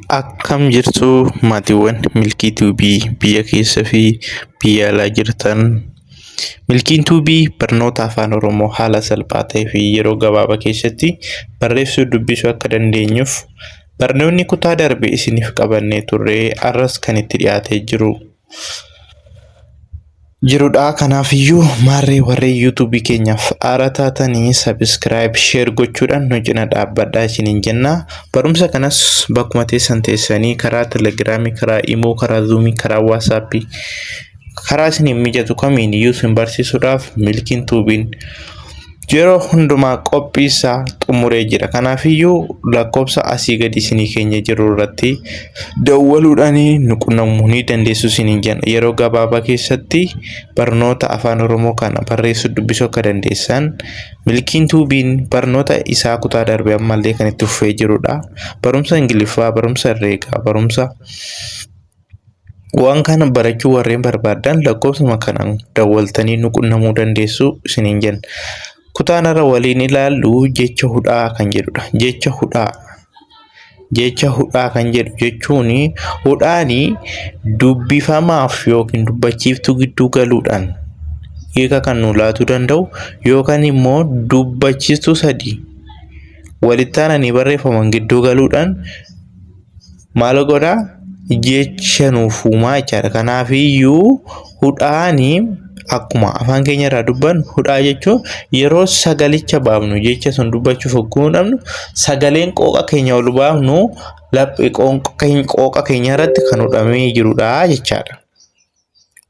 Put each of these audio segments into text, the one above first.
Akkam jirtu maatiiwwan Milkii Tuubii biyya keessa fi biyya alaa jirtan. Milkiin Tuubii barnoota afaan Oromoo haala salphaa ta'ee fi yeroo gabaabaa keessatti barreessuu dubbisuu akka dandeenyuuf barnoonni kutaa darbe isiniif qabannee turree arras kan itti dhiyaatee jirudha. Kanaafiyyuu maarree warreen YouTube keenyaaf haaraa taatanii subscribe share gochuudhaan nu cina dhaabbadhaa isiniin jenna. Barumsa kanas bakkuma teessan teessanii karaa Telegiraamii, karaa Imo, karaa Zoomii, karaa WhatsApp, karaa isiniin mijatu kamiin iyyuu isin barsiisuudhaaf Milkiin Tuubiin yeroo hundumaa qophii isaa xumuree jira. Kanaafiyyuu lakkoofsa asii gadi isinii keenya jiru irratti dawwaluudhaan nu qunnamuu ni dandeessu isiniin jenna. Yeroo gabaabaa keessatti barnoota afaan Oromoo kana barreessuu dubbisuu akka dandeessan Milkiin Tuubiin barnoota isaa kutaa darbe ammallee kan itti fufee jirudha. Barumsa Ingiliffaa, barumsa herreegaa, barumsa waan kana barachuu warreen barbaadan lakkoofsuma kanaan dawwaltanii nu qunnamuu dandeessu isiniin jenna. Kutaan irra waliin ilaallu jecha hudhaa kan jedhudha. Jecha hudhaa kan jedhu jechuun hudhaani dubbifamaaf yookiin dubbachiiftuu gidduu galuudhaan hiika kan nu laatu danda'u yookaan immoo dubbachiistuu sadii walitti aananii barreeffaman gidduu galuudhaan maal godhaa jecha nuuf uumaa jechaadha. Kanaafiyyuu hudhaani akkuma afaan keenya irraa dubbannu hudhaa jechuun yeroo sagalicha baafnu jecha sun dubbachuuf hogguu dhabnu sagaleen qooqa keenya ol baafnu laphee qooqa keenya irratti kan hudhamee jirudha jechaadha.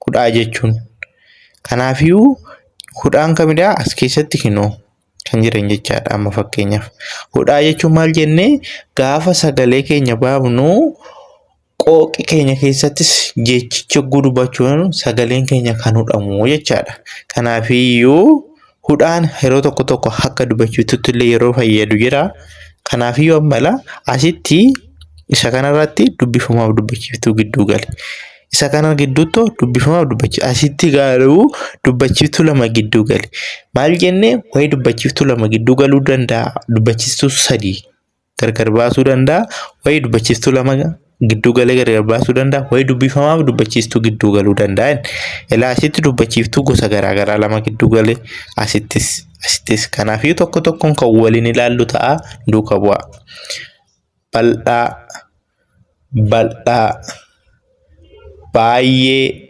Hudhaa jechuun kanaafiyyuu hudhaan kamidhaa as keessatti hinoo kan jiran jechaadha. Amma fakkeenyaaf hudhaa jechuun maal jennee gaafa sagalee keenya baafnu qooqi keenya keessattis jechicha dubachuun sagaleen keenya kan hudhamu jechaadha. Kanaafiyyuu hudhaan yeroo tokko akka dubbachitutti illee yeroo fayyadu jira. Kanaafiyyuu ammala asitti isa kanarratti dubbifamaaf dubbachiiftuu gidduu gale. Isa kana gidduutti dubbifamaaf dubbachiiftuu asitti garuu dubbachiiftuu lama gidduu gale. Maal jennee wayi dubbachiiftuu lama gidduu galuu danda'a. Dubbachiiftuu sadii gargar baasuu danda'a. Wayi dubbachiiftuu lama gidduu galee gargar baasuu danda'a. Wayi dubbifamaaf dubbachiiftuu gidduu galuu danda'a. Ilaa asitti dubbachiiftuu gosa garaagaraa lama gidduu galee asittis. Kanaafiyyuu tokkoon kan waliin ilaallu ta'a duuka bu'a. Bal'aa, baay'ee,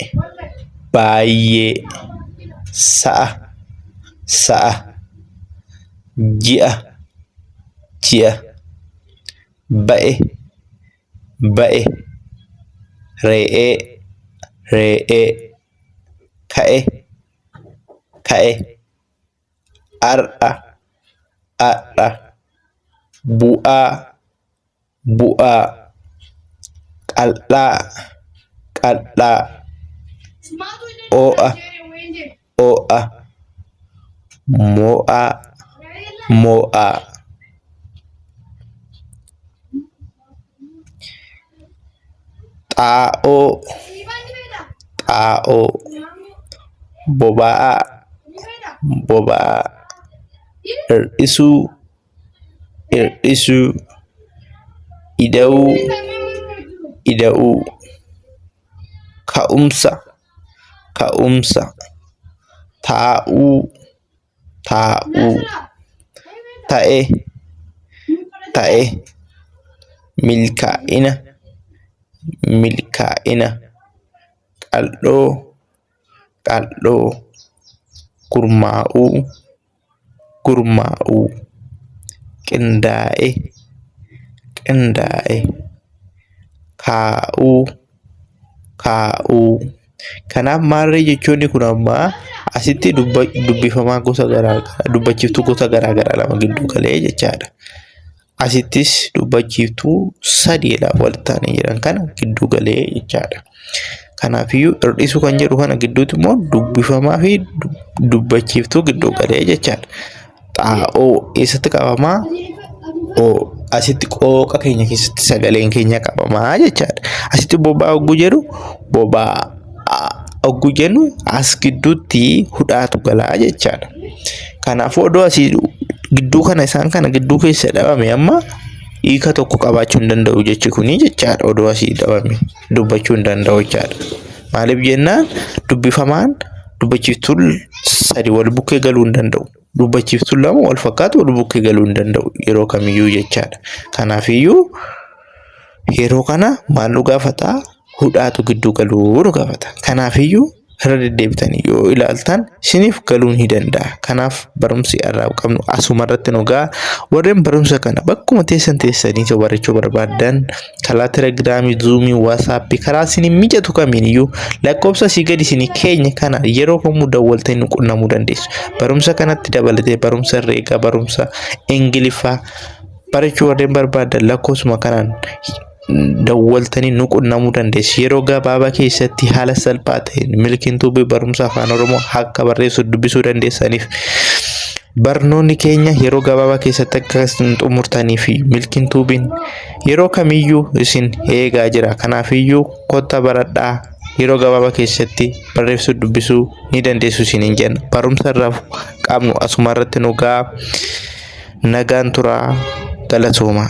sa'a, ji'a, ba'e, re'ee, ka'e, har'a, bu'aa, qal'aa, ho'a, mo'aa. Xaa'oo, boba'aa, hir'isuu, ida'uu, ka'umsa, taa'uu, ta'e, milkaa'ina, qal'oo, gurmaa'uu, qindaa'e, kaa'uu. Kanaaf maarree jechoonni kun amma asitti dubbifamaa gosa garaagaraa dubbachiiftuu gosa garaagaraa lama gidduu galee jechaadha. Asittis dubbachiiftuu sadii walitti aananii jiran kana gidduu galee jechaadha. Kanaafiyyuu hir'isuu kan jedhu kana gidduutti immoo dubbifamaa fi dubbachiiftuu gidduu galee jechaadha. Xaa'oo eessatti qabamaa? Asitti qooqa keenya keessatti sagaleen keenya qabamaa jechaadha. Asitti boba'aa hogguu jedhu boba'aa hogguu jennu as gidduutti hudhaatu galaa jechaadha. Kanaafuu odoo asii gidduu kana isaan kana gidduu keessa dhabame amma hiika tokko qabaachuu hin danda'u jechi kuni jechaadha odoo asii dhabame dubbachuu hin danda'u jechaadha. Maaliif jennaan dubbifamaan dubbachiiftuun sadi wal bukkee galuu hin danda'u. Dubbachiiftuun lama wal fakkaatu wal bukkee galuu hin danda'u yeroo kamiyyuu jechaadha. Kanaafiyyuu yeroo kana maal nu gaafata? Hudhaatu gidduu galuu nu gaafata. Kanaafiyyuu irra deddeebitanii yoo ilaaltan isiniif galuu ni danda'a. Kanaaf barumsi irraa qabnu asuma irratti nu ga'a. Warreen barumsa kana bakkuma teessanii barachuu barbaadan karaa Telegiraamii, Zuumii, Waatsaappii karaa isin mijatu kamiiniyyuu lakkoofsa asii gadi isin keenya kana yeroo kamuu dawwaltanii nu qunnamuu dandeessu. Barumsa kanatti dabalatee barumsa herreegaa, barumsa Ingiliffaa barachuu warreen barbaadan lakkoofsuma kanaan dawwaltanii nu qunnamuu dandeessu. Yeroo gabaabaa keessatti haala salphaa ta'een milkiin tuubii barumsa afaan Oromoo akka barreessuu dubbisuu dandeessaniif barnoonni keenya yeroo gabaabaa keessatti akka xumurtanii fi milkiin tuubiin yeroo kamiyyuu isin eegaa jira. Kanaafiyyuu kottaa baradhaa yeroo gabaabaa keessatti barreessuu dubbisuu ni dandeessu isiniin jenna. Barumsa irraa qabnu asuma irratti nu ga'a. Nagaan turaa. Galatooma.